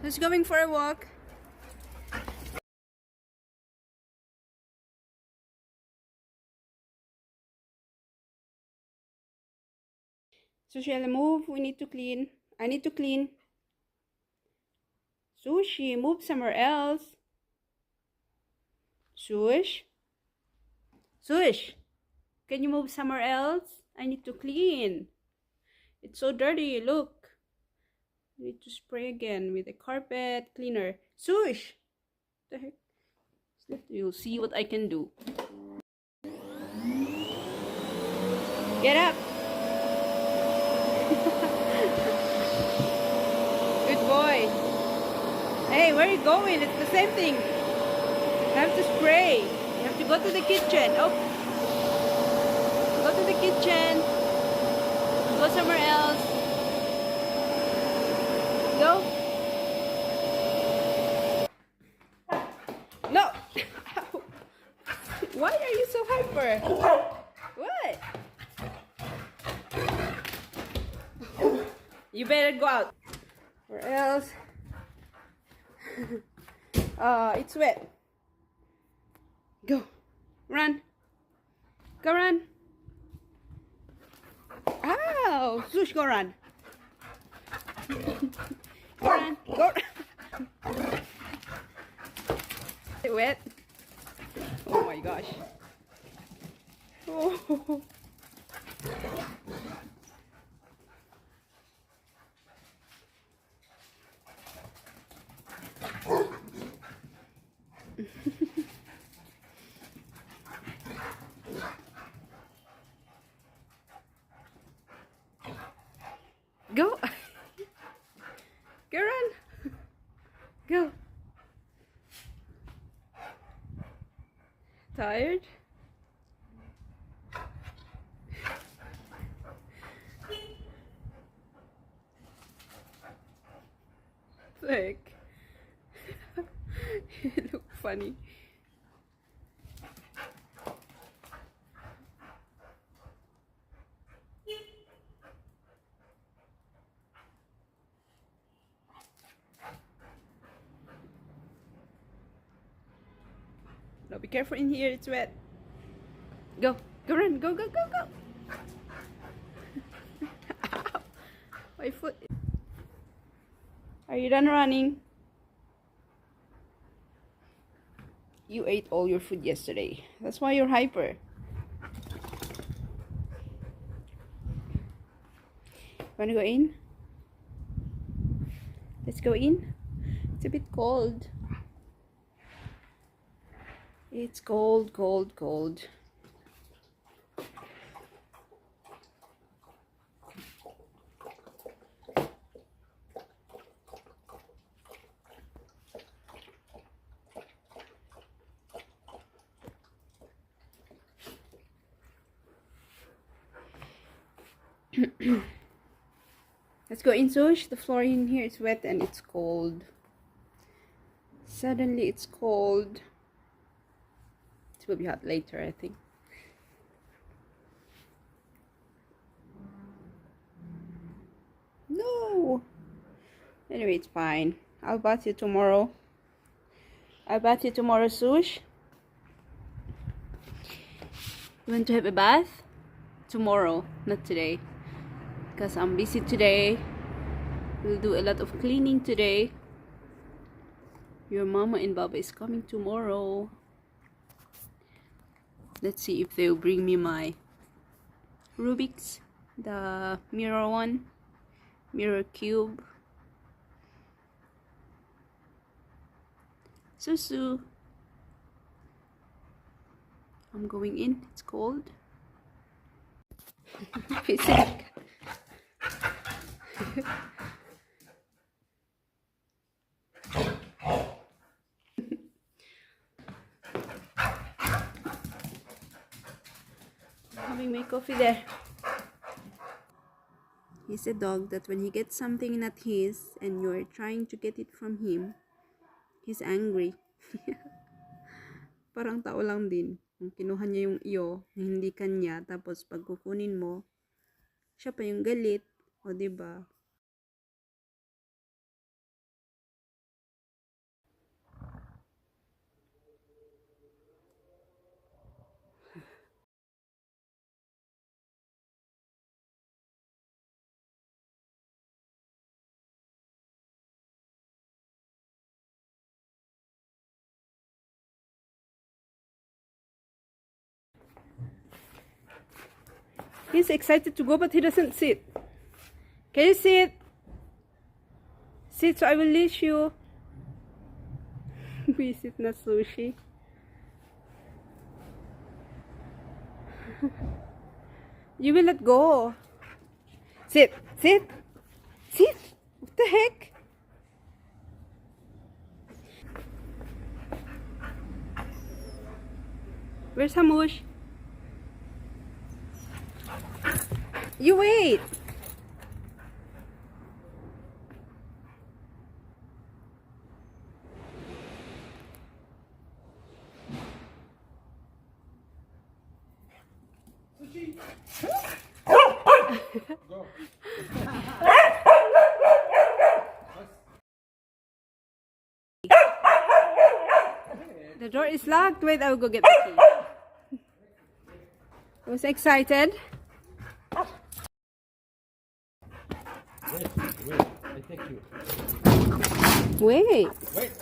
Who's going for a walk? Sushi, move. We need to clean. I need to clean. Sushi, move somewhere else. Sush? Sush, can you move somewhere else? I need to clean. It's so dirty. Look. I need to spray again with a carpet cleaner. Sush! What the heck? You'll see what I can do. Get up! Good boy. Hey, where are you going? It's the same thing. You have to spray. You have to go to the kitchen. Oh. Go to the kitchen. Go somewhere else. Go. No. Why are you so hyper? What? You better go out. Or else. It's wet. Go. Run. Go run. Ow! Sush, go run. Go run. Go. Wet. Oh my gosh. Oh. Go. Go run. Go. Tired? Sick. You look funny. No, be careful in here, it's wet. Go, go run, go, go, go, go. Ow. My foot. Are you done running? You ate all your food yesterday. That's why you're hyper. Wanna go in? Let's go in. It's a bit cold. It's cold, cold, cold. Let's go in, Sush. The floor in here is wet and it's cold. Suddenly it's cold. It will be hot later, I think. No. Anyway, it's fine. I'll bath you tomorrow. I'll bath you tomorrow, Sush. You want to have a bath? Tomorrow, not today. Because I'm busy today. We'll do a lot of cleaning today. Your mama and Baba is coming tomorrow. Let's see if they'll bring me my Rubik's, the mirror one, mirror cube. Susu. I'm going in. It's cold. Sick. Having my coffee there. He's a dog that when he gets something not his and you're trying to get it from him, he's angry. Parang tao lang din. Kung kinuha niya yung iyo, hindi kanya, tapos pag kukunin mo, siya pa yung galit. O, diba? He's excited to go, but he doesn't sit. Can you sit? Sit so I will leash you. Visit na sushi. You will let go. Sit, sit, sit. What the heck? Where's Hamush? You wait. Go. The door is locked. Wait, I will go get the key. I was excited. Wait, I take you. Wait. Wait.